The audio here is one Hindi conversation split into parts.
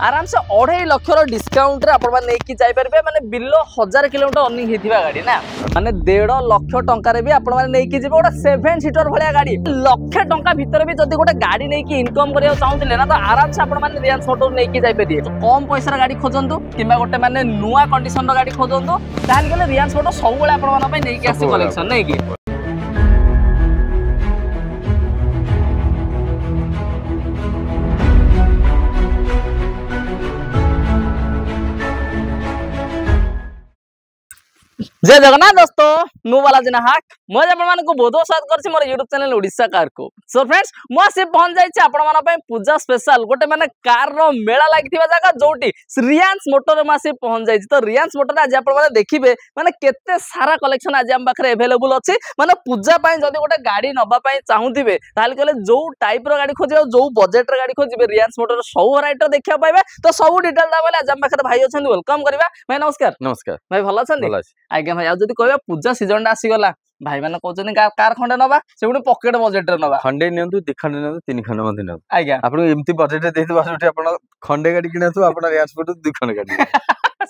आराम से 2.5 लाख डिस्काउंट रे आपण माने की जाई परबे माने बिलो 1000 किलोमीटर अर्निंग हेतिबा गाड़ी ना माने 1.5 लाख टंका रे भी आपण माने नै की जेबे ओटा 7 सीटर भलिया गाड़ी लाख टंका भीतर भी जदी गोटे गाड़ी नै की इनकम करियो चाहउतिले ना तो आराम से आपण माने रियांस मोटर नै की जाई परिए कम पैसा गाड़ी खोजंतु किबा गोटे माने नुवा कंडीशन रो गाड़ी खोजंतु ताल गेले रियांस मोटर सब बेले आपण माने नै की आसी कलेक्शन नै की जय जगन्नाथ दोस्तों मु बालाजी नाहक मैं आपको बहुत स्वागत करछि मोर यूट्यूब चैनल ओडिशा कार को सो फ्रेंड्स मु आसी पहुंच जाइछि आपण माने पे पूजा स्पेशल गोटे माने कार रो मेला लागिथिबा जगह जोटी रियांस मोटर में आसी पहुंच जाइछि तो रियांस मोटर आज आपण माने देखिबे माने केते सारा कलेक्शन आज हम पाखरे अवेलेबल अछि माने पूजा पई जदी गोटे गाड़ी नबा पई चाहुथिबे ताल कहले जो टाइप रो गाड़ी खोजिबे जो बजेट रो गाड़ी खोजिबे रियांस मोटर सब वैरायटी देखिया पाइबे तो सब डिटेल दा बोले आज हम पाखरे भाई अछन वेलकम करबा भाई नमस्कार नमस्कार भाई भलो अछन आज्ञा भाई आज कहवा पूजा सीजन आसी गला भाई माने कहउछन कार खंडे नबा से गुडी पॉकेट बजेट रे नबा खंडे नियंतु दि खंडे नियंतु तीन खंडे मध्ये नियंतु आज्ञा आपण एम्ति बजेट रे देथि बासुटी आपण खंडे गाड़ी किनथु आपण रियांस मोटर दि खंडे गाड़ी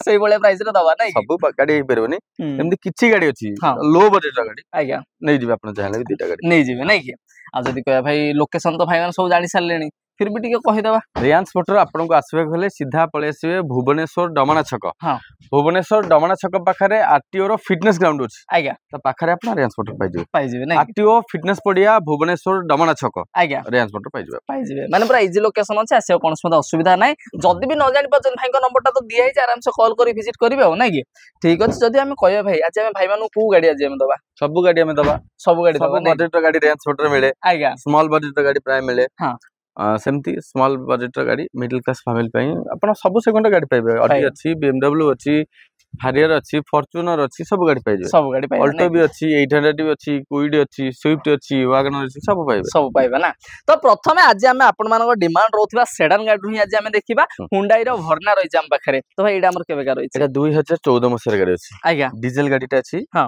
सेही बोले प्राइस रे दबा नै सब गाड़ी हे परबनी एम्ति किछि गाड़ी अछि लो बजेट रा गाड़ी आज्ञा नै जिबे आपण चाहले भी दिटा गाड़ी नै जिबे नै कि आ जदी कहया भाई लोकेशन तो भाई माने सब जानि सारलेनी फिर भी टिके कहि देबा रियांस मोटर आपण को आसबे गले सीधा पळे आसीबे भुवनेश्वर डमना छक हां भुवनेश्वर डमना छक पाखरे आरटीओ रो फिटनेस ग्राउंड अछि आज्ञा त पाखरे आपण रियांस मोटर पाइ जिबे नै आरटीओ फिटनेस पडिया भुवनेश्वर डमना छक आज्ञा रियांस मोटर पाइ जिबे माने पूरा इजी लोकेशन अछि आसे कोन समद असुविधा नै जदी भी न जानि पछन भाई को नंबर ता तो दिया है आराम से कॉल करी विजिट करिवे हो नै कि ठीक अछि जदी हम कहया भाई आज हम भाई मानु को गाड़ी आज हम दबा सब गाड़ी हम दबा सब बजेट रो गाड़ी रियांस मोटर मिले आज्ञा स्मॉल बजेट रो गाड़ी प्राय मिले हां सेमती स्मॉल बजेट रो गाड़ी मिडिल क्लास फैमिली पई आपण सब सेकंड गाड़ी पाइबे ऑडी अछि BMW अछि हारियर अछि फॉर्च्यूनर अछि सब गाड़ी पाइबे सब गाड़ी पाइबे ऑल्टो भी अछि 800 भी अछि क्विड अछि स्विफ्ट अछि वैगनर अछि सब पाइबे ना तो प्रथमे आज हम आपण मानको डिमांड रोथिबा सेडान गाड़ी ही आज हम देखिबा हुंडई रो भरना रहि जाम पाखरे तो भाई एडा हमर केबे का रहि छै एटा 2014 मसिया गाड़ी अछि आज्ञा डीजल गाड़ीटा अछि हां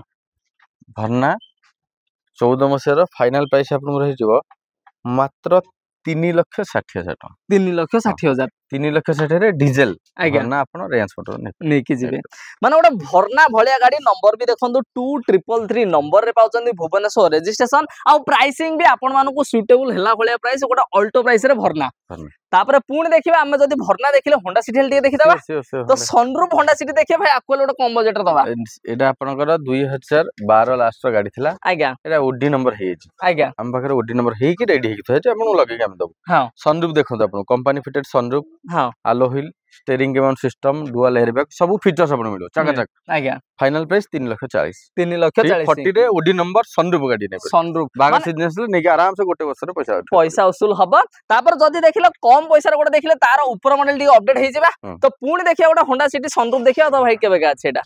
भरना 14 मसिया रो फाइनल प्राइस आपन रहि जबो मात्र 3,60,000 3,60,000 3,60,000 रे डीजल भरना आपन रियांस मोटर नै कि जिबे माने ओटा भरना भलिया गाड़ी नंबर भी देखंदु 2333 नंबर रे पाउचंदी भुवनेश्वर रजिस्ट्रेशन आ प्राइसिंग भी आपन मानको सुटेबल हेला भलिया प्राइस गोटा अल्टो प्राइस रे भरना तापर पुणी देखिबा हम जदी भरना देखिले होंडा सिटी हेल देखि दबा तो सनरूफ होंडा सिटी देखिए भाई आकुल ओटा कम बजेट रे दबा एडा आपनकर 2012 लास्ट गाड़ी थिला आज्ञा एडा ओडी नंबर हे जी आज्ञा हम बखरे ओडी नंबर हे कि रेडी हे कि छै आपन लगे के हम दबो हां सनरूफ देखो आपन कंपनी फिटेड सनरूफ हां आलो व्हील स्टीयरिंग केमन सिस्टम डुअल एयरबैग सब फीचर्स आपन मिलो चकाचक आज्ञा फाइनल प्राइस 3,40,000 3,40,000 40 रे ओडी नंबर सनरूफ गाड़ी नै सनरूफ बागा सिजनेस ले नेके आराम से गोटे वर्ष रे पैसा वसूल हबा तापर जदी देखिलो कम पैसा रे गोटे देखिले तार ऊपर मॉडल डी अपडेट हे जेबा तो पुणी देखिया गोटे होंडा सिटी सनरूफ देखिया तो भाई केबे का छै एटा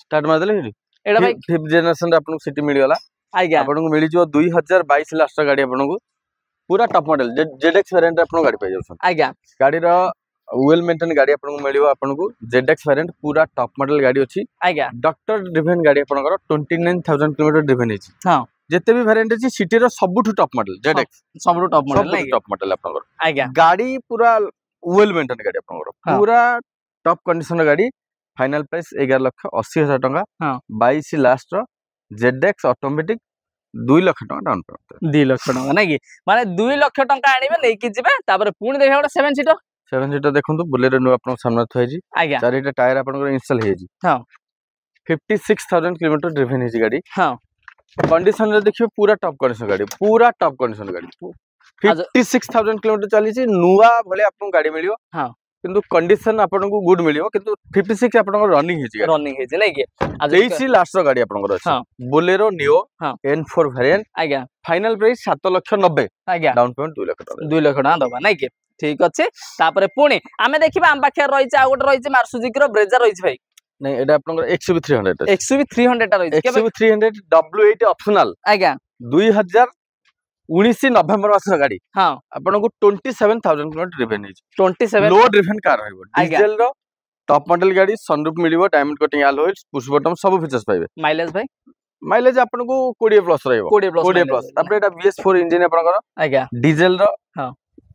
स्टार्ट मार देले एटा भाई 5th जनरेशन रे आपन सिटी मिल गला आज्ञा आपन को मिली जो 2022 लास्ट गाड़ी आपन को पूरा टॉप मॉडल जेडएक्स वेरिएंट आपन गाड़ी पाइ जाउछन आज्ञा गाड़ी रो वेल मेंटेन गाड़ी आपन को मिलियो आपन को जेडएक्स वेरिएंट पूरा टॉप मॉडल गाड़ी अछि आज्ञा डॉक्टर ड्रिवन गाड़ी आपन को 29000 किलोमीटर ड्रिवन अछि हां जेते भी वेरिएंट अछि सिटी रो सबुठु टॉप मॉडल जेडएक्स सबुठु टॉप मॉडल नै टॉप मॉडल आपन को आज्ञा गाड़ी पूरा वेल मेंटेन गाड़ी आपन को पूरा टॉप कंडीशन गाड़ी फाइनल प्राइस 11,80,000 टका हां 22 लास्ट रो जेडएक्स ऑटोमेटिक 2 लाख टका डाउन पेमेंट 2 लाख टका नै कि माने 2 लाख टका आनिबे नै कि जिबे तापर पुणी देखा गोटे 7 सीटर देखंतु बोलेरो नु आपन सामने थय जी आज्ञा चारिटा टायर आपन को इंस्टॉल हे जी हां 56,000 किलोमीटर ड्रिवन हे जी गाड़ी हां कंडीशन रे देखियो पूरा टॉप कंडीशन गाड़ी 56,000 किलोमीटर चली छी नुवा भले आपन गाड़ी मिलियो हां किंतु कंडीशन आपन को गुड मिलियो किंतु 56 आपन को रनिंग हे जी नै कि आज 23 लास्ट रो गाड़ी आपन को अछि बोलेरो नियो N4 वेरिएंट आज्ञा फाइनल प्राइस 7,90,000 आज्ञा डाउन पेमेंट 2 लाख टका दबा नै कि ठीक अछि तापर पुणी आमे देखिबा हम पाखे रहि छै आ गोटे रहि छै मार्सुजुकी रो ब्रेजा रहि छै भाई नै एडा आपन XUV 300 XUV 300 टा रहि छै XUV 300 W8 ऑप्शनल आज्ञा 2019 नवंबर मास गाड़ी हां आपन को 27,000 किलोमीटर ड्रिवन हे 27 लो ड्रिवन कार रहबो डीजल रो टॉप मॉडल गाड़ी सनरूफ मिलिबो diamond cutting alloy push button सब फीचर्स पाइबे माइलेज भाई माइलेज आपन को 20 प्लस रहबो 20 प्लस तापर एटा BS4 इंजन आपन को आज्ञा डीजल रो हां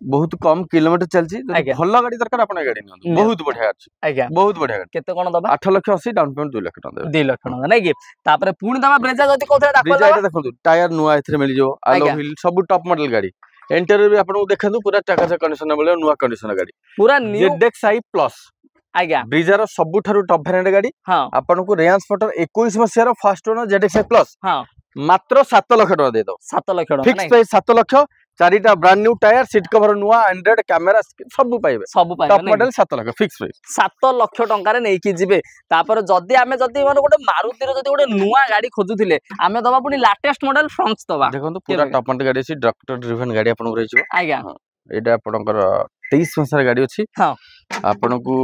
बहुत कम किलोमीटर चलची भल गाड़ी दरकार आपण गाड़ी नियंतु बहुत बढ़िया अछि आज्ञा बहुत बढ़िया गाड़ी केते कोन दबा 8 लाख 80 डाउन पेमेंट 2 लाख टका 2 लाख टका नै कि तापर पुणी दबा ब्रेजा जति कोथे दाखल ब्रेजा एटा देखंतु टायर नुवा एथरे मिल जो आलो व्हील सब टॉप मॉडल गाड़ी इंटीरियर भी आपन देखंतु पूरा टाका कंडीशन मिले नुवा कंडीशन गाड़ी पूरा न्यू ZX-i प्लस आज्ञा ब्रेजा रो सबुठारु टॉप वेरिएंट गाड़ी हां आपन को range footer 21 मसिया row first owner ZX-i plus हां मात्र 7 लाख टका दे दो 7 लाख टका फिक्स प्राइस 7 लाख चारिटा brand new tyre seat cover नुआ एंड्रॉइड कैमरा सब पाइबे top model 7 lakh fix price 7 lakh टका रे नै कि जिबे तापर जदी आमे जदी माने गोटे मारुति रो जदी गोटे नुआ गाड़ी खोजुथिले आमे दबा पुनी लेटेस्ट मॉडल फ्रंट दबा देखंतु पूरा टॉप मॉडल गाड़ी अछि डॉक्टर ड्रिवन गाड़ी आपन को रहिछो आज्ञा एटा आपनकर 23 मसर गाड़ी अछि हां आपन को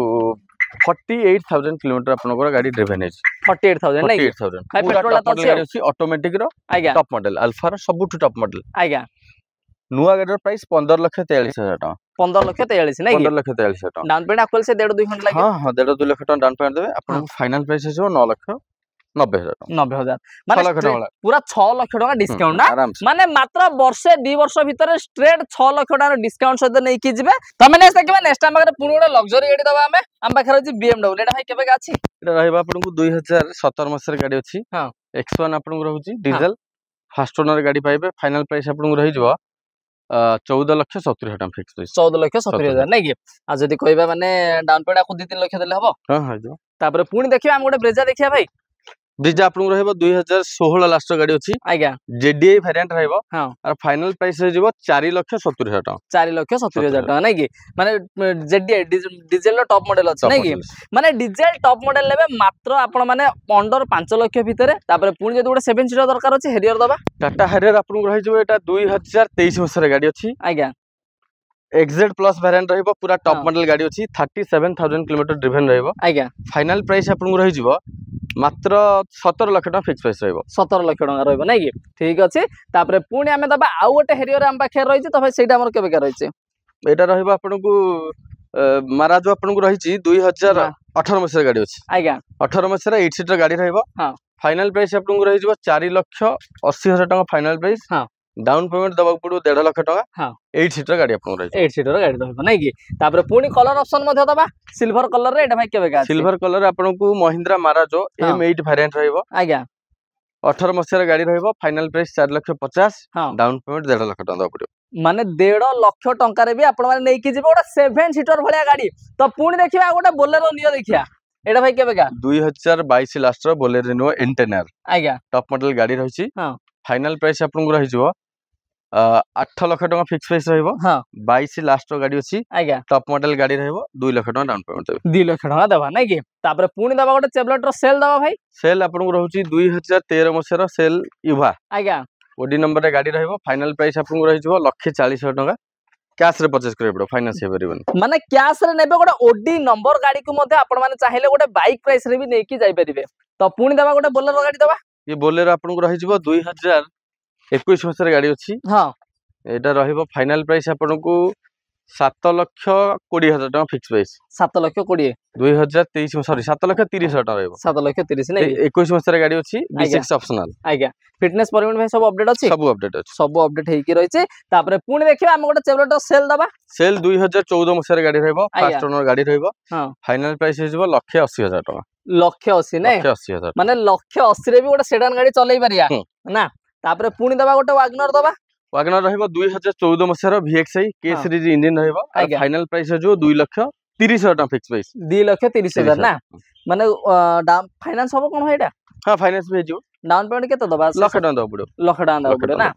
48000 किलोमीटर आपनकर गाड़ी ड्रिवन है 48000 नै 48000 पेट्रोल तो गाड़ी अछि ऑटोमेटिक रो आज्ञा टॉप मॉडल अल्फा रो सबुठ टॉप मॉडल आज्ञा नुआ गाड़ी प्राइस 15,43,000 टका 15,43 नै 15,43,000 टका डाउन पेमेंट आपको से 1.5 2 घंटा लागे हां हां 1.5 2 लाख टका डाउन पेमेंट देबे आपन फाइनल प्राइस है 9,90,000 माने पूरा 6 लाख टका डिस्काउंट ना माने मात्र वर्षे 2 वर्ष भीतर स्ट्रेट 6 लाख टका डिस्काउंट सहित नै कि जिबे तमे नेक्स्ट देखबे नेक्स्ट टाइम बारे पुरो गोटे लग्जरी गाड़ी दबा हमें हम पाखर अछि BMW एटा भाई केबे अछि एटा रहबा आपन को 2017 मसर गाड़ी अछि हां X1 आपन को रहउची डीजल फर्स्ट ओनर गाड़ी पाइबे फाइनल प्राइस आपन को रहि जबो 14,70,000 फिक्स प्राइस 14,70,000 नै कि आ जदी कहबा माने डाउन पेमेंट आपको 2-3 लाख देले हबो हां हां जो तापर पुणी देखिबा हम गोटे ब्रेजा देखिया भाई ब्रेजा आपन को रहबो 2016 लास्ट गाड़ी अछि आज्ञा JDI वेरिएंट रहबो हां और फाइनल प्राइस हो जबो 4,70,000 टका 4,70,000 टका नै कि माने JDI डीजल टॉप मॉडल अछि नै कि माने डीजल टॉप मॉडल लेबे मात्र आपन माने अंडर 5 लाख भीतर तापर पुणी जदी गोटे 7 सीटर दरकार अछि हेरियर दबा टाटा हेरियर आपन को रहि जबो एटा 2023 मसर गाड़ी अछि आज्ञा XZ प्लस वेरिएंट रहबो पूरा टॉप मॉडल गाड़ी अछि 37,000 किलोमीटर ड्रिवन रहबो आज्ञा फाइनल प्राइस आपन को रहि जबो मात्र 17 लाख टका फिक्स प्राइस रहबो 17 लाख टका रहबो नै कि ठीक अछि तापर पुणी हमें दबा आउ गोटे हेरियर हम पाखे रहि छि त भाई सेटा हमर केबे का रहि छि एटा रहबो आपन को माराजो आपन को रहि छि 2018 मसर गाड़ी अछि आज्ञा 18 मसर 8 सीटर गाड़ी रहबो हां फाइनल प्राइस आपन को रहि जबो 4,80,000 टका फाइनल प्राइस हां डाउन पेमेंट दबा पड़ो 1.5 लाख टका हां 8 सीटर गाड़ी आपन रहि 8 सीटर गाड़ी रहबो नै कि तापर पुणी कलर ऑप्शन मध्ये दबा सिल्वर कलर रे एटा भाई केबे का सिल्वर कलर आपन को महिंद्रा माराजो M8 वेरिएंट रहबो आज्ञा 18 मसिया गाड़ी रहबो फाइनल प्राइस 4,50,000 हां डाउन पेमेंट 1.5 लाख टका दबा पड़ो माने 1.5 लाख टका रे भी आपन माने नै कि जेबो गोटे 7 सीटर भलिया गाड़ी तो पुणी देखिबा गोटे बोलेरो नियो देखिया एटा भाई केबे का 2022 लास्ट रो बोलेरो नियो इंटेनर आज्ञा टॉप मॉडल गाड़ी रहिछि हां फाइनल प्राइस आपन को रहि जबो 8 लाख टका फिक्स प्राइस रहबो हां 22 लास्ट गाड़ी अछि आज्ञा टॉप मॉडल गाड़ी रहबो 2 लाख टका डाउन पेमेंट देबे 2 लाख टका देबा नै कि तापर पुणी दबा गोटे चेवलेट रो सेल दबा भाई सेल आपन को रहउची 2013 मसिया रो सेल युवा आज्ञा ओडी नंबर रे गाड़ी रहबो फाइनल प्राइस आपन को रहि जबो 1,40,000 टका कैश रे परचेज करे पड़ो फाइनेंस हे परिबन माने कैश रे नेबे गोटे ओडी नंबर गाड़ी को मध्ये आपन माने चाहिले गोटे बाइक प्राइस रे भी नै कि जाई परिबे तो पुणी दबा गोटे बोलेरो गाड़ी दबा ये बोलेरो आपन को रहि जबो 2021 मसर गाड़ी अछि हां एटा रहबो फाइनल प्राइस आपन को 7,20,000 टका फिक्स प्राइस 7,20,000 2023 सॉरी 7,30,000 टका रहबो 7,30,000 नै 21 मसर गाड़ी अछि B6 ऑप्शनल आज्ञा फिटनेस परमिट भाई सब अपडेट अछि सब अपडेट हेकी रहि छै तापर पुणी देखिबा हम गोटे चेवलेट सेल दबा सेल 2014 मसर गाड़ी रहबो फर्स्ट ओनर गाड़ी रहबो हां फाइनल प्राइस हे जबो 1,80,000 टका 1,80,000 नै 1,80,000 माने 1,80,000 रे भी गोटे सेडान गाड़ी चलै परिया ना तापर पुणी दबा गोटे वागनर दबा वागनर रहबो 2014 मसर VXI के सीरीज इंजन रहबो फाइनल प्राइस जो 2,30,000 टका फिक्स प्राइस 2,30,000 ना माने फाइनेंस हो कोन हेटा हां फाइनेंस भेजो डाउन पेमेंट केते दबा लाख टका दबा पड़ो लाख टका दबा पड़ो ना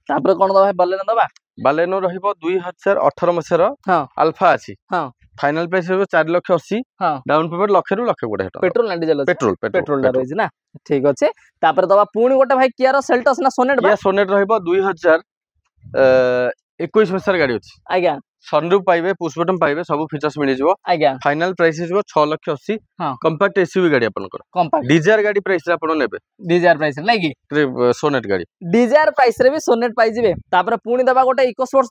तापर कोन दबा बालेनो दबा बालेनो रहबो 2018 मसर हां अल्फा अछि हां फाइनल प्राइस हो 4,80,000 हां डाउन पेमेंट लाख रु लाख गोटे पेट्रोल ना डीजल पेट्रोल दा रहि ना ठीक अछि तापर दबा पुणी गोटे भाई किया रो सेल्टस ना सोनेट बा सोनेट रहबो 2021 मसर गाड़ी अछि आज्ञा सनरूफ पाइबे पुश बटन पाइबे सब फीचर्स मिल जिवो आज्ञा फाइनल प्राइस हिजो 6,80,000 हां कंपैक्ट एसयूवी गाड़ी आपन कर कंपैक्ट डिजायर गाड़ी प्राइस रे आपन नेबे डिजायर प्राइस नै कि सोनेट गाड़ी डिजायर प्राइस रे भी सोनेट पाइ जिवे तापर पुणी दबा गोटे इको स्पोर्ट्स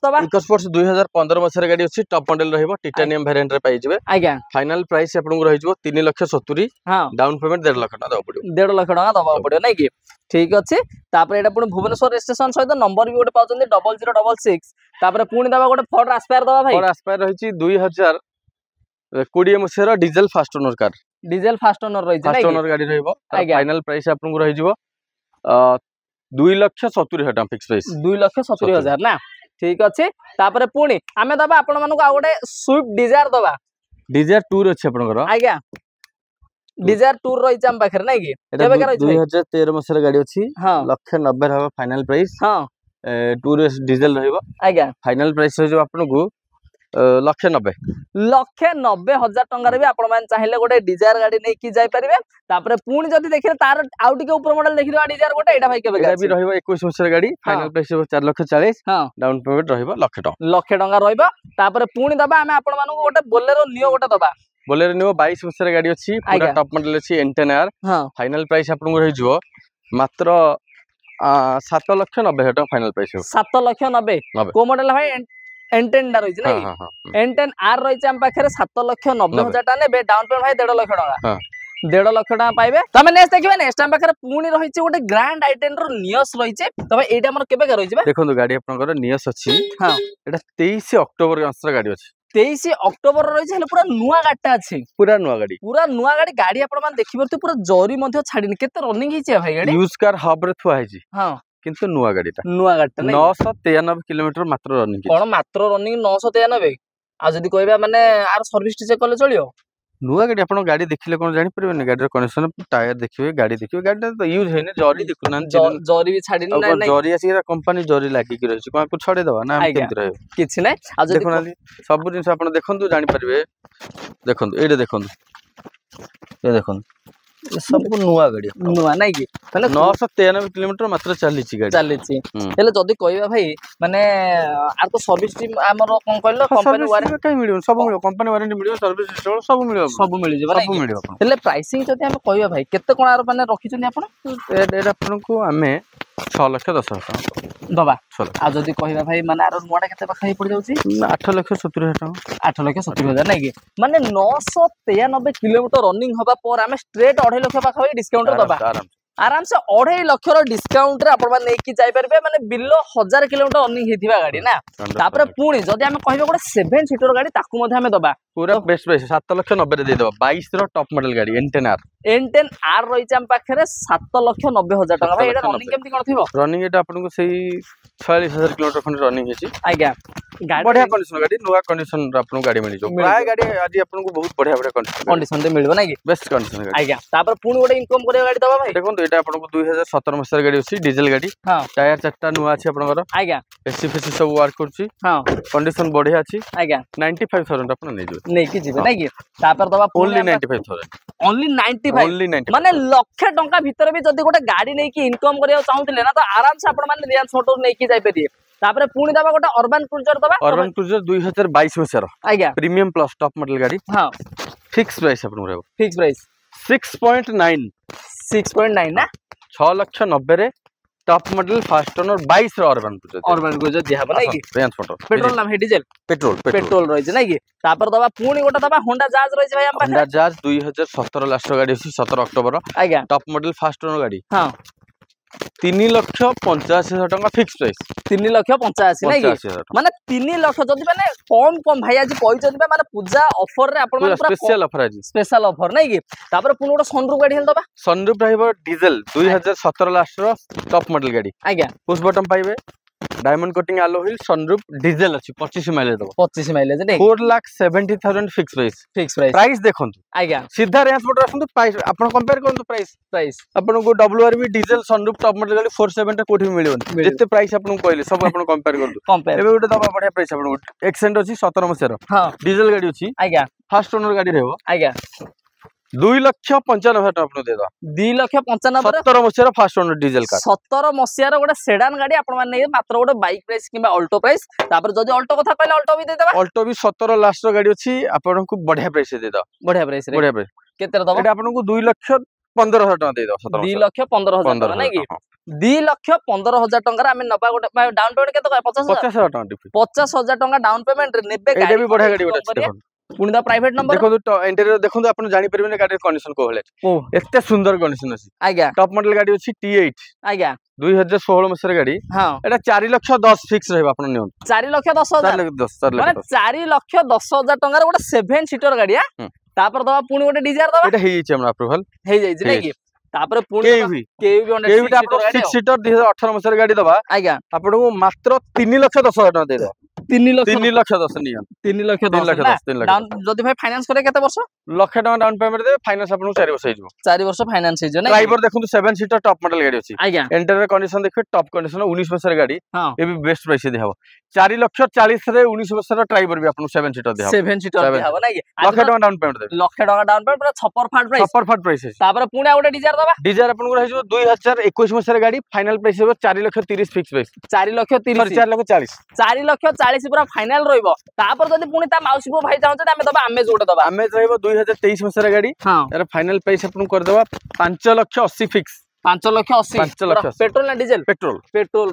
2015 मसर गाड़ी अछि टॉप मॉडल रहबो टाइटेनियम वेरिएंट रे पाइ जिवे आज्ञा फाइनल प्राइस आपन को रहि जिवो 3,70,000 हां डाउन पेमेंट 1.5 लाख टका दबा पड़ियो 1.5 लाख टका दबा पड़ियो नै कि ठीक अछि तापर एटा पुणी भुवनेश्वर स्टेशन सहित नंबर भी गोटे पाउछन 0066 तापर पुणी दबा गोटे फोर्ड एस्पायर दबा भाई फोर्ड एस्पायर रहिछि 2020 मसिया रो diesel first owner car diesel first owner रहिछि फास्ट ओनर गाड़ी रहइबो फाइनल प्राइस आपन को रहि जिवो 2,70,000 फिक्स प्राइस 2,70,000 ना ठीक अछि तापर पुणी आमे दबा आपन मानको आ गोटे स्विफ्ट डिजायर दबा डिजायर टूर अछि आपन को आज्ञा डिजायर टूर रही हम पाखर नै कि केबे कर 2013 मसिया गाड़ी अछि 1,90,000 हबा फाइनल प्राइस हां टूर डीजल रहइबो आज्ञा फाइनल प्राइस हो जो आपन को 1,90,000 टंगा रे भी आपण मान चाहिले गोटे डिजायर गाड़ी नै कि जाय परिबे तापर पुणी जदी देखिरे तार आउट के ऊपर मॉडल देखिरो डिजायर गोटे एटा भाई केबे एटा भी रहइबो 21 मसिया गाड़ी फाइनल प्राइस हो 4,40,000 हां डाउन पेमेंट रहइबो 1,00,000 टंगा रहइबो तापर पुणी दबा हमें आपण मानको गोटे बोलेरो नियो गोटे दबा बोलेरो नियो 22 मसिया गाड़ी अछि पूरा टॉप मॉडल अछि N10R फाइनल प्राइस आपन को रहि जिवो मात्र 7,90,000 टका फाइनल प्राइस हो 7,90,000 को मॉडल भाई N10 डा रहिछि नै N10R रहिछि हम पाखरे 7,90,000 टका नेबे डाउन पेमेंट भाई 1,50,000 टका 1,50,000 टका पाइबे तमे नेक्स्ट देखिबे नेक्स्ट हम पाखरे पुणी रहिछि गोटे ग्रैंड i10 रो नियस रहिछि तबे एटा हमर केबे कर रहिछि बे देखंतु गाड़ी आपनकर नियस अछि हां एटा 23 अक्टोबर मासर गाड़ी अछि 23 अक्टोबर रहिछि हेले पूरा नुवा गाडीटा अछि पूरा नुवा गाड़ी गाड़ी आपण मान देखिबरते पूरा जरी मध्ये छाडिनी केते रनिंग हिछि भाई गाड़ी यूज कार हब रे थुआ हिछि हां किंतु नुवा गाडीटा 993 किलोमीटर मात्र रनिंग कोन मात्र रनिंग 993 आ जदी कहबा माने आर सर्विस चेक करले चलियो नुआ गाड़ी आपण गाड़ी देखिले कोन जानि परबे गाड़ी रो कंडीशन टायर देखिबे गाड़ी तो यूज हैने जरी देखुना जरी भी छाडिनी नै नै जरी आसी कंपनी जरी लागी कि रहछि कोन को छडे दवा ना हम केंत रहै किछि नै आ जदी देखुना सब जिंस आपण देखंतु जानि परबे देखंतु एडे देखंतु ए देखंतु सब नुआ गाड़ी नुआ नै कि माने 993 किलोमीटर मात्र चलीछि गाड़ी चलीछि हेले जदी कहबा भाई माने आर तो सर्विस टीम हमर कोन कहलो कंपनी वारंटी कई मिलियो सब मिलियो कंपनी वारंटी मिलियो सर्विस हिस्टोर सब मिली जिवो सब मिलियो हेले प्राइसिंग जदी हम कहबा भाई केते कोन आर माने रखि छथि आपण एडा आपण को हमें 6,10,000 दबा आ जदी कहबा भाई माने आर नुआडा केते पाखा ही पड़ जाउछि 8,70,000 टका 8,70,000 नै कि माने 993 किलोमीटर रनिंग होबा पर हमें स्ट्रेट 2.5 लाख पाखा डिस्काउंट दबा आराम से 2.5 लाख रो डिस्काउंट रे आपण माने की जाय परबे माने बिलो 1000 किलोमीटर रनिंग हेथिबा गाड़ी ना तापर पुणी जदी हम कहबे गोटे 7 सीटर गाड़ी ताकू मध्ये हम दबा पूरा बेस्ट प्राइस 7,90,000 रे दे दबा 22 रो टॉप मॉडल गाड़ी N10R रहिछि हम पाखरे 7,90,000 टका भाई एटा रनिंग केमति कोन थिबो रनिंग एटा आपण को सही 46,000 किलोमीटर खन रनिंग हेछि आज्ञा गाड़ी बढ़िया कंडीशन गाड़ी नुवा कंडीशन रो आपण गाड़ी मिलि जो प्राय गाड़ी आज आपण को बहुत बढ़िया कंडीशन दे मिलबो ना कि बेस्ट कंडीशन गाड़ी आज्ञा तापर पुणी गोटे इनकम करे गाड़ी दबा भाई देखो एटा आपण को 2017 मसिया गाड़ी अछि डीजल गाड़ी हां टायर चारटा नुवा अछि आपण को आज्ञा एसी फेसी सब वर्क करछि हां कंडीशन बढ़िया अछि आज्ञा 95,000 आपण नै कि जिबे नै कि तापर दबा ओनली 95,000 ओनली 95 माने लाख टंका भीतर भी जदी गोटे गाड़ी नै कि इनकम करिया चाहउतिले ना तो आराम से आपण माने रियांस मोटर नै कि जाय परिए तापर पुणी दबा गोटे अर्बन क्रूजर 2022 मसिया आज्ञा प्रीमियम प्लस टॉप मॉडल गाड़ी हां फिक्स प्राइस आपण रहबो फिक्स प्राइस 6.9 ना 6,90,000 रे टॉप मॉडल फास्ट ओनर 22 रो अर्बन क्रूजर दिया बनै कि रियांस मोटर पेट्रोल नाम है डीजल पेट्रोल रहि छै नै कि तापर दबा पुणी गोटे दबा होंडा जहाज रहि छै भाई हम पाखा होंडा जहाज 2017 लास्ट गाड़ी अछि 17 अक्टोबर आज्ञा टॉप मॉडल फास्ट ओनर गाड़ी हां 3,85,000 टका फिक्स प्राइस 3,85,000 नै कि माने 3 लाख जदी माने कम भाई आज कहि जदी माने पूजा ऑफर रे आपण माने पूरा स्पेशल ऑफर नै कि तापर पुन गोटे सनरूफ गाड़ी हेल दबा सनरूफ रहइबो डीजल 2017 लास्ट रो टॉप मॉडल गाड़ी आज्ञा पुश बटन पाइबे diamond coating alloy wheel sunroof diesel अछि 25 माइलेज दबो 25 माइलेज नै 4,70,000 फिक्स प्राइस देखंतु आज्ञा सीधा रेंज मोटर आसंतु प्राइस आपण कंपेयर करंतु प्राइस आपण को WRV diesel sunroof top model गाड़ी 47 टा कोठी मिलियोन जेते प्राइस आपण कहले सब आपण कंपेयर करंतु एबे गोटे दबा बढ़िया प्राइस आपण एक्सेंट अछि 17 मसिया हां डीजल गाड़ी अछि आज्ञा फास्ट ओनर गाड़ी रहबो आज्ञा 2,95,000 टका आपण दे दो 2,95,000 17 मसिया फास्ट ओनर डीजल कार 17 मसिया रो गोटे सेडान गाड़ी आपण माने मात्र गोटे बाइक प्राइस किबा अल्टो प्राइस तापर जदी अल्टो कथा कहले अल्टो भी दे देबा अल्टो भी 17 लास्ट रो गाड़ी अछि आपण को बढ़िया प्राइस दे दो बढ़िया प्राइस केते दबा एटा आपण को 2,15,000 टका दे दो 2,15,000 टका नै कि 2,15,000 टका आमे नबा गोटे डाउन पेमेंट केते 50,000 टका 50,000 टका डाउन पेमेंट रे नेबे गाड़ी भी बढ़िया गाड़ी पुणी दा प्राइवेट नंबर देखो इंटीरियर देखो आपण जानि परबे गाडी कंडीशन को हले एते सुंदर कंडीशन अछि आज्ञा टॉप मॉडल गाडी अछि T8 आज्ञा 2016 मसर गाडी हां एटा 4,10,000 फिक्स रहबा आपण नियम 4,10,000 माने 4,10,000 टंगा रे गोटे 7 सीटर गाडी हां तापर दवा पुणी गोटे डिजायर दवा एटा हेइ छै हमरा अप्रूवल हेइ जाय छै नै कि तापर पुणी केवी 6 सीटर 2018 मसर गाडी दवा आज्ञा आपण को मात्र 3,10,000 टका दे दो 3,10,000 नियम 3,10,000 जदी भाई फाइनेंस करे केते वर्ष लाख टका डाउन पेमेंट दे फाइनेंस आपन 4 वर्ष हेजो 4 वर्ष फाइनेंस हेजो नै ड्राइवर देखु 7 सीटर टॉप मॉडल गाडी अछि आज्ञा इंटीरियर कंडीशन देखिए टॉप कंडीशन 19 वर्ष गाडी हां ए भी बेस्ट प्राइस दे हबो 4,40,000 रे 19 वर्ष ड्राइवर भी आपन 7 सीटर दे हबो 7 सीटर दे हबो नै लाख टका डाउन पेमेंट दे लाख टका डाउन पेमेंट पूरा छपर फाट प्राइस तापर पुणी गोटे डिजायर दबा डिजायर आपन को हेजो 2021 वर्ष गाडी फाइनल प्राइस हेबो 4,30,000 फिक्स प्राइस 4,30,000 4,40,000 4,40,000 पूरा फाइनल रहइबो तापर जदी पुणी ता माउसी को भाई चाहते आमे दबा आमे जोटे दबा आमे रहइबो 2023 वर्ष गाडी हां यार फाइनल प्राइस आपन कर दबा 5,80,000 फिक्स 5,80,000 पेट्रोल ना डीजल पेट्रोल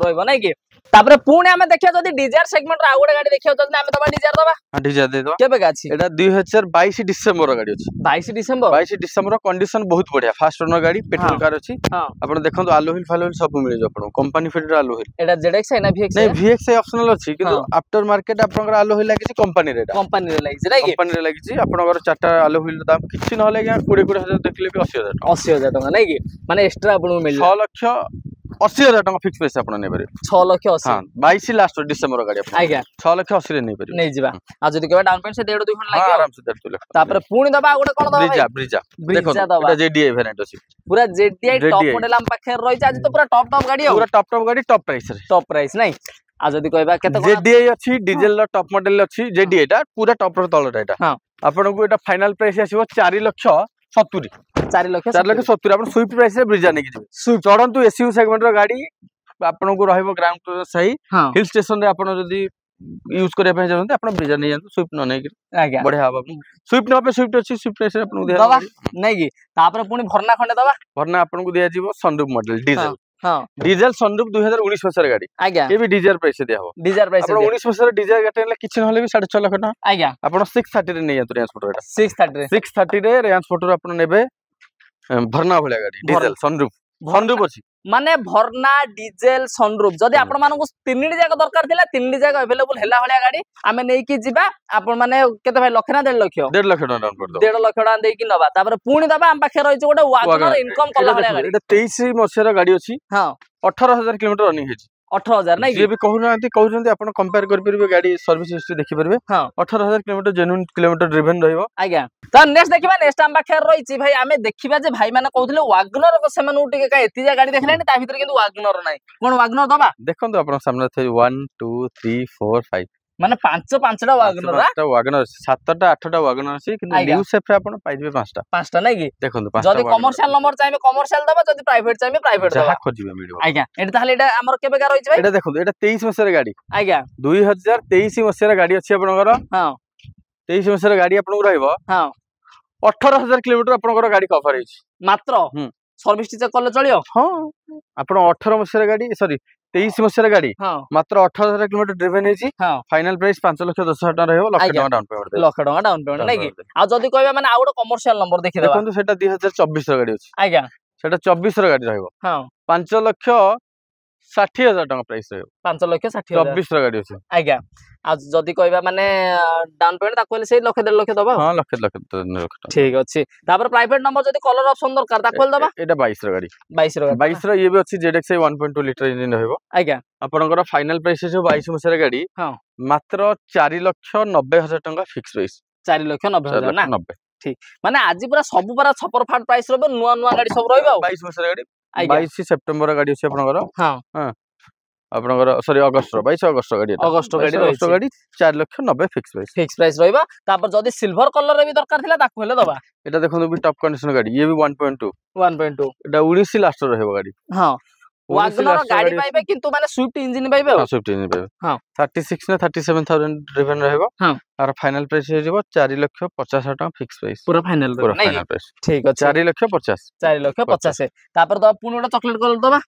रहइबो नै कि तापर पुणी आमे देखिया जदी डिजायर सेगमेंट रा आ गोटे गाडी देखिया जदी आमे दबा डिजायर दबा हां डिजायर दे दो केबे गाछि एटा 2022 डिसेंबर गाडी अछि 22 डिसेंबर कंडीशन बहुत बढ़िया फास्ट ओनर गाडी पेट्रोल कार अछि हां आपण देखंतु आलो व्हील फालो व्हील सब मिले जो आपण कंपनी फिटेड आलो व्हील एटा ZX है ना VX नहीं VX ऑप्शनल अछि किंतु आफ्टर मार्केट आपनकर आलो व्हील लागि कंपनी रे लागि नै कि कंपनी रे लागि आपनकर चारटा आलो व्हील दाम किछि न होले 20,000 देखले भी 80,000 टका नै कि माने एक्स्ट्रा आपन मिल 6,80,000 टका फिक्स प्राइस आपन नै पारे 6,80,000 हां 22 लास्ट डिसेंबर गाडी आपन आज्ञा 6,80,000 रे नै पारे नै जिबा आ जदी केबे डाउन पेमेंट से 1.5-2 खन लागि आराम से 1.5 लाख तापर पुणी दबा गोटे कोन दबा ब्रिजा देखो एटा JDI वेरिएंट अछि पूरा JDI टॉप मॉडल हम पाखे रहि छ आज तो पूरा टॉप गाडी हो पूरा टॉप गाडी टॉप प्राइस नै आ जदी कहबा केते JDI अछि डीजल लो टॉप मॉडल अछि JDI टा पूरा टॉप रो तलटा एटा हां आपन को एटा फाइनल प्राइस आसीबो 4,70,000 4,70,000 आपन स्विफ्ट प्राइस रे ब्रिजा नै कि स्विफ्ट चढ़ंतु SUV सेगमेंट रो गाडी आपन को रहइबो ग्राउंड टूर सही हिल स्टेशन रे आपन जदी यूज करे पे जानते आपन ब्रिजा नै जानते स्विफ्ट न नै कि आज्ञा बढ़िया हबा स्विफ्ट न पे स्विफ्ट अछि स्विफ्ट प्राइस आपन को दे दबा नै कि तापर पुणी भरना खंडे दबा भरना आपन को दिया जीवो सनरूफ मॉडल डीजल हां डीजल सनरूफ 2019 वर्ष गाडी आज्ञा के भी डीजल प्राइस दे हबो डीजल प्राइस आपन 19 वर्ष डीजल गाडी ले किछ न होले भी 6.5 लाख टका आज्ञा आपन 630 रे नै जानते रेंज फोटो एटा 630 रे रेंज फोटो आपन नेबे भरना भले गाडी डीजल सनरूफ अछि माने भरना डीजल सनरूफ जदी आपण मानको तीनडी जागा दरकार थिला तीनडी जागा अवेलेबल हैला हलिया गाडी आमे नै कि जिबा आपण माने केते भाई लाख ना 1.5 लाख 1.5 लाख टका डाउन कर दो 1.5 लाख टका देई कि नबा तापर पुणी दबा हम पाखे रहि छ गोटे वागनर इनकम कला हलिया गाडी एटा 23 मसिया गाडी अछि हां 18,000 किलोमीटर रनिंग हेछि 18,000 नै जे भी कहउनांती आपण कंपेयर कर परबे गाडी सर्विस हिस्ट्री देखि परबे हां 18,000 किलोमीटर जेन्युइन किलोमीटर ड्रिवन रहइबो आज्ञा त नेक्स्ट देखिबा नेक्स्ट हम पाखे रहि छी भाई आमे देखिबा जे भाई माने कहउथले वागनर को सेमन उठी का एति जा गाडी देखलेनी ता भीतर किंतु वागनर नै कोन वागनर दबा देखंतु आपण सामने 1 2 3 4 5 माने 5टा वागनर रा वागनर 7टा 8टा वागनर अछि किंतु न्यू सेफ रे आपण पाइबे 5टा नै कि देखंतु 5टा जदी कमर्शियल नंबर चाहिबे कमर्शियल दबा जदी प्राइवेट चाहिबे प्राइवेट दबा जहा खोजिबे मिलिबो आज्ञा एटा ताले एटा हमर केबे का रहि छै भाई एटा देखंतु एटा 23 मसिया रे गाडी आज्ञा 2023 मसिया रे गाडी अछि आपनकर हां 23 मसिया रे गाडी आपन को रहइबो हां 18,000 किलोमीटर आपनकर गाडी कवर हेछि मात्र सर्विस चेक करले चलियो हां आपण 18 मसिया रे गाडी सॉरी 23 मसिया रे गाडी हां मात्र 18,000 किलोमीटर ड्रिवन हेछि हां फाइनल प्राइस 5,10,000 टका रहइबो लाख टका डाउन पेमेंट लाख टका डाउन पेमेंट नै कि आ जदी कहबा माने आ गोटे कमर्शियल नंबर देखि देबा देखंतु सेटा 2024 रो गाडी अछि आज्ञा सेटा 24 रो गाडी रहइबो हां 5,60,000 टका प्राइस रहइबो 5,60,000 24 रो गाडी अछि आज्ञा आ जदी कहबा माने डाउन पेमेंट ता कहले से लाख 1.5 लाख दबा हां लाख ठीक अछि तापर प्राइवेट नंबर जदी कलर ऑप्शन दरकार ता खोल दबा एटा 22 रो गाडी 22 रो ये भी अछि ZX 1.2 लीटर इंजन रहइबो आज्ञा आपनकर फाइनल प्राइस छै 22 मसिया गाडी हां मात्र 4,90,000 टका फिक्स प्राइस 4,90,000 ना 90 ठीक माने आज पूरा सब पूरा छपर फाट प्राइस रहबो नुवा नुवा गाडी सब रहइबो 22 मसिया गाडी 22 सितंबर गाडी अछि आपनकर हां हां आपनकर सॉरी अगस्त 22 अगस्त गाडी अगस्त गाडी 4,90,000 फिक्स प्राइस रहइबा तापर जदी सिल्वर कलर रे भी दरकार थिला ताको हेले दबा एटा देखंतु भी टॉप कंडीशन गाडी ये भी 1.2 एटा 19 लास्ट रहइबो गाडी हां ওয়াগনর গাড়ি পাইবে কিন্তু মানে সুইফট ইঞ্জিন পাইবে সুইফট ইঞ্জিন পাইবে হ্যাঁ 36 না 37000 ড্রিভেন ରହିବ হ্যাঁ আর ফাইনাল প্রাইস হয়ে যাব 4,50,000 টাকা ফিক্স প্রাইস পুরো ফাইনাল প্রাইস ঠিক আছে 4,50,000 4,50,000 তারপর তো পুনি ওটা চকলেট কলর দবা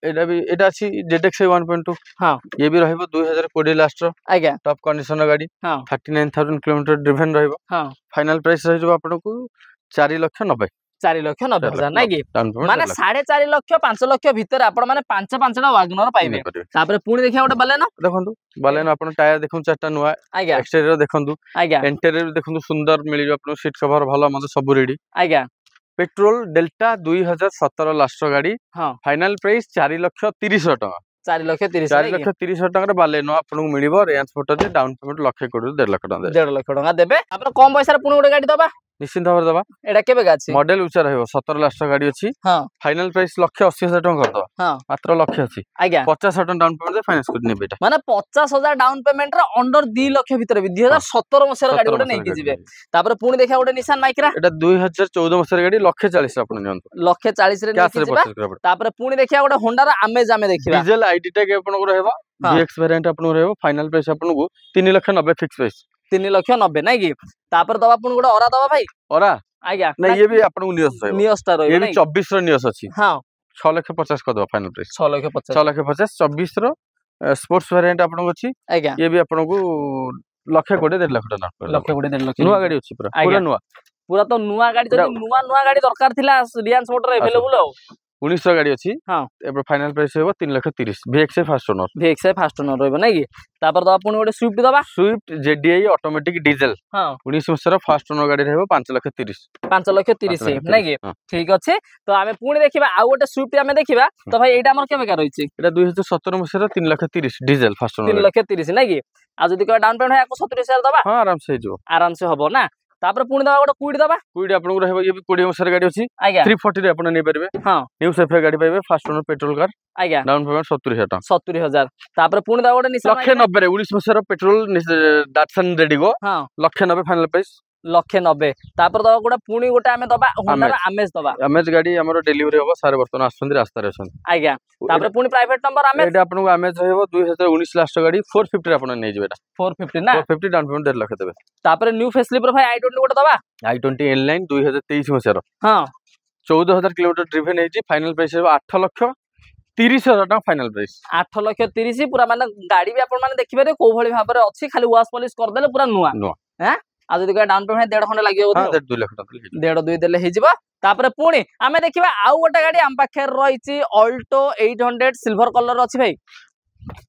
এটা আছে ZX 1.2 হ্যাঁ ये भी रहबो 2020 लास्ट रो आज्ञा टॉप कंडीशन गाड़ी हां 39,000 किलोमीटर ड्रिवन रहबो हां फाइनल प्राइस रह जबो आपन को 4,90,000 4,90,000 নাই কি মানে 4.5 লক্ষ 5 লক্ষ ভিতরে আপন মানে 5টা ওয়াগনর পাইবে তারপরে পুনি দেখিয়া ওটা বালেনো দেখন্তু বালেনো আপন টায়ার দেখুন চারটা নুয়া आज्ञा एक्सटीरियर देखନ୍ତୁ आज्ञा इंटीरियर देखନ୍ତୁ सुंदर मिली आपन सीट कवर भलो मतलब सब रेडी आज्ञा पेट्रोल डेल्टा 2017 लास्ट गाड़ी हां फाइनल प्राइस 4,30,000 टका 4,30,000 टका बालेनो आपन को मिलिबो रेंज फोटो जे डाउन पेमेंट लक्ष कोड 1.5 लाख टका 1.5 लाख टका देबे आपन कम पैसा रे पुनी ओटे गाड़ी दबा निश्चित भाव दबा एटा केबे गाछि मॉडल ऊंचा रहबो 17 लास्ट गाड़ी अछि हां फाइनल प्राइस 1,80,000 टका कर दो हां मात्र लक्ष अछि आज्ञा 50,000 टका डाउन पेमेंट दे फाइनेंस कर नेबे एटा माने 50,000 डाउन पेमेंट रे अंडर 2 लाख भीतर 2017 मसेर गाड़ी ओटे नै कि जिबे तापर पुनी देखा ओटे निशान माइक्रा एटा 2014 मसेर गाड़ी 1,40,000 अपन नियंत 1,40,000 रे नै कि जिबा तापर पुनी देखिया ओटे होंडा रा आमेज आमे देखिबा डीजल आईडी टैग अपन को रहबो VX वेरिएंट अपन को रहबो फाइनल प्राइस अपन को 3,90,000 फिक्स प्राइस 3,90,000 नै कि तापर दबा पुनी गोटे ओरा दबा भाई ओरा आज्ञा नहीं ये भी अपन को नियस रहबो नियसटा रहबो ये भी 24 रो नियस अछि हां 6,50,000 कर दो फाइनल प्राइस 6,50,000 24 रो स्पोर्ट्स वेरिएंट अपन को अछि आज्ञा ये भी अपन को 1,20,000 1.5 लाख टका 1,20,000 नुवा गाड़ी अछि पूरा नुवा पूरा तो नुवा गाड़ी जदी नुवा गाड़ी दरकार थिला रियांस मोटर अवेलेबल हो 19 गाड़ी अछि हां एबे फाइनल प्राइस होबो 3,30,000 VX फास्ट ओनर रहबो नै कि तापर दबा पुनी ओटे स्विफ्ट दबा स्विफ्ट JDI ऑटोमेटिक डीजल हां 19 मसरा फास्ट ओनर गाड़ी रहबो 5,30,000 5,30,000 नै कि ठीक अछि तो आमे पुनी देखिबा आ ओटे स्विफ्ट आमे देखिबा तो भाई एटा हमर केबे का रहिछि एटा 2017 मसरा 3,30,000 डीजल फास्ट ओनर 3,30,000 नै कि आ जदी का डाउन पेमेंट है 70,000 दबा हां आराम से हो ना तापर पुनी दबा गोटे कुइड दबा आपन को रहबो ये भी 20 मसरा गाड़ी अछि 340 रे आपन नै परबे हां न्यू सेफ गाड़ी पाइबे फास्ट ओनर पेट्रोल कार आज्ञा डाउन पेमेंट 70,000 टका 70,000 तापर पुनी दबा गोटे निशान 190 रे 19 मसरा पेट्रोल डाटसन रेडी गो हां 190 फाइनल प्राइस 190 तापर दबा गोटे पुनी गोटे आमे दबा होंडा रा आमेज दबा आमेज गाड़ी हमरो डिलीवरी होबो सारे बर्तन आछन रास्ता रे छन आज्ञा तापर पुनी प्राइवेट नंबर आमेज एटा आपन को आमेज रहबो 2019 लास्ट गाड़ी 450 रे आपन नै जेबेटा 450 ना 450 डाउन पेमेंट 1.5 लाख देबे तापर न्यू फेसलिफ्ट भाई i20 गोटे दबा i20 N9 2023 मसरा हां 14,000 किलोमीटर ड्रिवन है फाइनल प्राइस 8,30,000 टका फाइनल प्राइस 8,30,000 पूरा माने गाड़ी भी आपण माने देखिबे को भली भाबरे अछि खाली वाश पॉलिश कर देले पूरा नुवा हैं आ जदी का डाउन पेमेंट 1.5 खंड लागियो हां 2 लाख टका 1.5 देले हे जिबो तापर पुणी आमे देखिबा आउ गोटे गाड़ी आम पाखे रहिछि ऑल्टो 800 सिल्वर कलर अछि भाई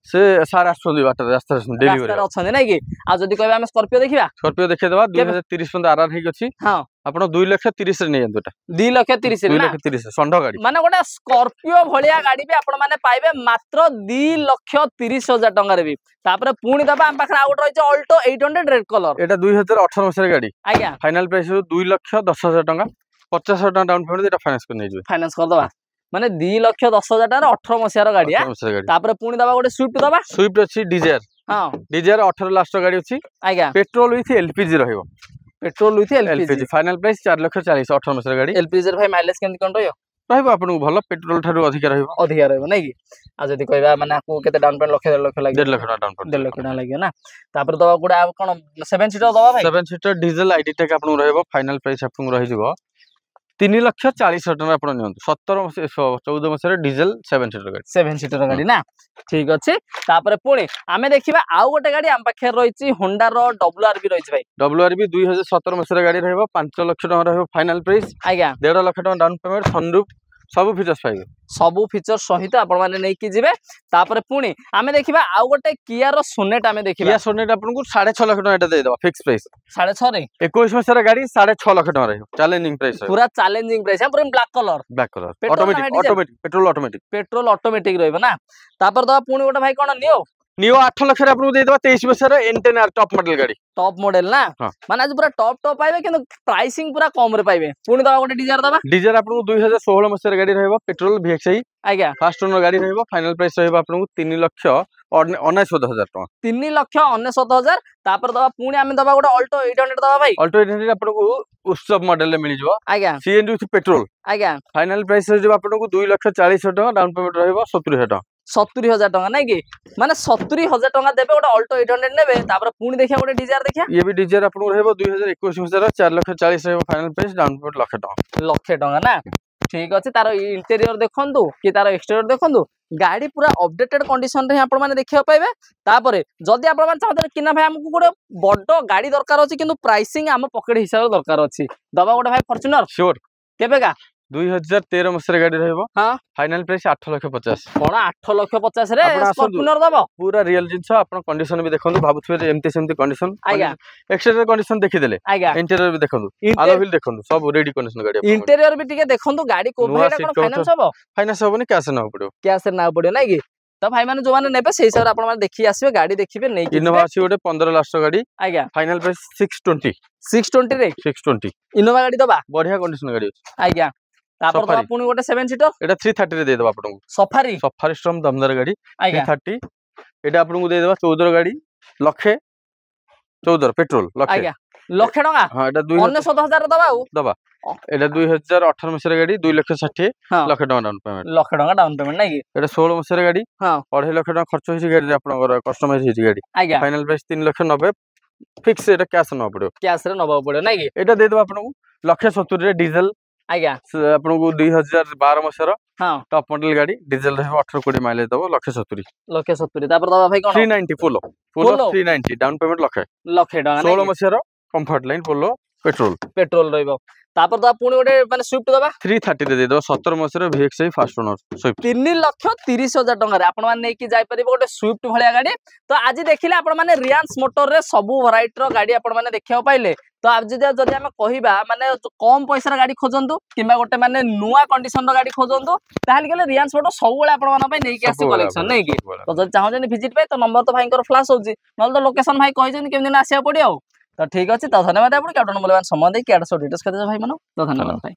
से सारा आछोदी बाटर रास्ता डिलीवरी रास्ता अछि नै कि आ जदी कहबे आमे स्कॉर्पियो देखिबा स्कॉर्पियो देखि देबा 2030 पंद आरआर हे अछि हां आपण 2,30,000 रे नै जंतुटा 2,30,000 रे 2,30,000 संढ गाड़ी माने गोटे स्कॉर्पियो भलिया गाड़ी भी आपण माने पाइबे मात्र 2,30,000 टका रे भी तापर पुणी दबा आम पाखे आ गोटे रहिछि ऑल्टो 800 रेड कलर एटा 2018 मसरा गाड़ी आज्ञा फाइनल प्राइस 2,10,000 टका 50,000 टका डाउन पेमेंट एटा फाइनेंस कर नै जबे फाइनेंस कर दबा माने 2,10,000 टका 18 मसिया गाड़ी तापर पुणी दबा गोटे स्विफ्ट अछि डिजायर हां डिजायर 18 लास्ट गाड़ी अछि आज्ञा पेट्रोल विथ LPG रहइबो petrol with LPG final price 4,40,000 18 मसरा गाड़ी LPG रे भाई माइलेज केन कोन रहइयो रहइबो आपन को भलो पेट्रोल थारु अधिक रहइबो नै कि आ जदी कहबा माने को केते डाउन पेमेंट लक्ष 1.5 लाख लागि 1.5 लाख डाउन पेमेंट 1.5 लाख लागि ना तापर दबा गुडा कोन 7 सीटर दबा भाई 7 सीटर डीजल आईडी टेक आपन रहइबो फाइनल प्राइस आपन रहि जबो 3,40,000 टका आपण नियंतु 14 मसरे डीजल 7 सीटर गाड़ी ना ठीक अछि तापर पुणी आमे देखिबा आउ गोटे गाड़ी आम पाखे रहिछि होंडा रो WRV रहिछि भाई WRV 2017 मसरे गाड़ी रहइबो 5 लाख टका रहइबो फाइनल प्राइस आज्ञा 1.5 लाख टका डाउन पेमेंट सनरूफ सब फीचर्स पाइबे सब फीचर सहित आपण माने नै कि जिवे तापर पुणी आमे देखिबा आउ गोटे किया रो सोनेट आमे देखिबा किया सोनेट आपण को 6.5 लाख टका एटा दे देबा फिक्स प्राइस 6.5 रे 21 मसरा गाड़ी 6.5 लाख टका रहइबो चैलेंजिंग प्राइस पूरा चैलेंजिंग प्राइस है पूरा black colour automatic petrol automatic रहइबो ना तापर दबा पुणी गोटे भाई कोन नियो नियो 8 लाख रे आपन देदबा 23 वर्ष रे N10R टॉप मॉडल गाड़ी टॉप मॉडल ना माने आज पूरा टॉप टॉप पाइबे किंतु प्राइसिंग पूरा कम रे पाइबे पुनी दबा गोटे डिजायर दबा डिजायर आपन 2016 मस रे गाड़ी रहबो पेट्रोल VXI आज्ञा फर्स्ट ओनर गाड़ी रहबो फाइनल प्राइस रहबो आपन 3 लाख 69,000 टका 3 लाख 69,000 तापर दबा पुनी आमे दबा गोटे ऑल्टो 800 दबा भाई ऑल्टो 800 आपन उत्सव मॉडल रे मिली जबो आज्ञा सीएनजी विथ पेट्रोल आज्ञा फाइनल प्राइस रहबो आपन 2,40,000 टका डाउन पेमेंट रहबो 70,000 टका 70,000 टका नै कि माने 70,000 टका देबे गोटे ऑल्टो 800 नेबे तापर पुनी देखिया गोटे डिजायर देखिया ये भी डिजायर आपन रहबो 2021 मस रे 4,40,000 रहबो final price down payment lakh टका ना ठीक अछि तार इंटीरियर देखंतु कि तार एक्सटीरियर देखंतु गाड़ी पूरा अपडेटेड कंडीशन रे आपण माने देखिया पाइबे तापर जदी आपण माने चाहते कि ना भाई हमकु गोटे बड्डो गाड़ी दरकार अछि किंतु प्राइसिंग हम पॉकेट हिसाब दरकार अछि दबा गोटे भाई फॉर्च्यूनर श्योर केबेगा 2013 मस रे गाड़ी रहबो हां फाइनल प्राइस 8,50,000 कोन 8,50,000 रे फॉर्च्यूनर दबो पूरा रियल जिंस आपण कंडीशन भी देखंतु भाबुथबे एमती सेमती कंडीशन आज्ञा एक्सटीरियर कंडीशन देखि देले आज्ञा इंटीरियर भी देखंतु आलो व्हील देखंतु सब रेडी कंडीशन गाड़ी इंटीरियर भी टिके देखंतु गाड़ी को भाईला कोन फाइनेंस हबो फाइनेंस हबोनी कैश ना पड़ो कैश ना पड़ो नै कि तो भाई माने जो माने नेबे सेही हिसाब आपण माने देखि आसीबे गाड़ी देखिबे नै कि इनोवा अछि गोटे 15 लाख गाड़ी आज्ञा फाइनल प्राइस 620 रे 620 इनोवा गाड़ी दबा बढ़िया कंडीशन गाड़ी अछि आज्ञा तापर तो पुनी गोटे 7 सीटर एटा 330 रे दे देबा आपन सफारी स्टॉर्म दमदार गाड़ी 330 एटा आपन को दे देबा 14 गाड़ी लक्षे 14 पेट्रोल लक्षे आज्ञा लक्ष टका हां एटा 69,000 दबा दबा एटा 2018 मसरे गाड़ी 2,60,000 लाख टका डाउन पेमेंट लाख टका डाउन पेमेंट नै कि एटा 16 मसरे गाड़ी हां 2.5 लाख टका खर्च होई गाड़ी आपन कस्टमाइज होई गाड़ी आज्ञा फाइनल प्राइस 3,90,000 फिक्स एटा कैश न पड़ो कैश रे नबा पड़ो नै कि एटा दे देबा आपन को 1,70,000 रे डीजल आज्ञा आपन को 2012 मसर हां टॉप मॉडल गाड़ी डीजल रहबो 18-20 माइलेज दबो 1,70,000 तापर दबा भाई कोन 390 पोलो 390 डाउन पेमेंट लाख टका 16 मसर कंफर्ट लाइन पोलो पेट्रोल रहइबो तापर दबा पुनी गोटे माने स्विफ्ट दबा 330 रे दे दो 17 मसर VXI फर्स्ट ओनर स्विफ्ट 3,30,000 टका रे आपण माने नै कि जाय परिबो गोटे स्विफ्ट भलिया गाड़ी तो आज देखिले आपण माने रियांस मोटर रे सबु वैरायटी रो गाड़ी आपण माने देखियो पाइले तो आज जदी हम कहिबा माने कम पैसा रे गाड़ी खोजंतु किबा गोटे माने नुवा कंडीशन रो गाड़ी खोजंतु ताहाल गेले रियांस मोटर सब बेले आपण माने नै कि आसी कलेक्शन नै कि तो जदी चाहजनी विजिट पे तो नंबर तो भाई को फ्लैश होजी नल तो लोकेशन भाई कहिजनी केम दिन आसिया पड़ियो तो ठीक अछि तो धन्यवाद आपण केटन मूल्यवान समय दे केडा सो डिटेल्स कदे भाई मानो तो धन्यवाद भाई।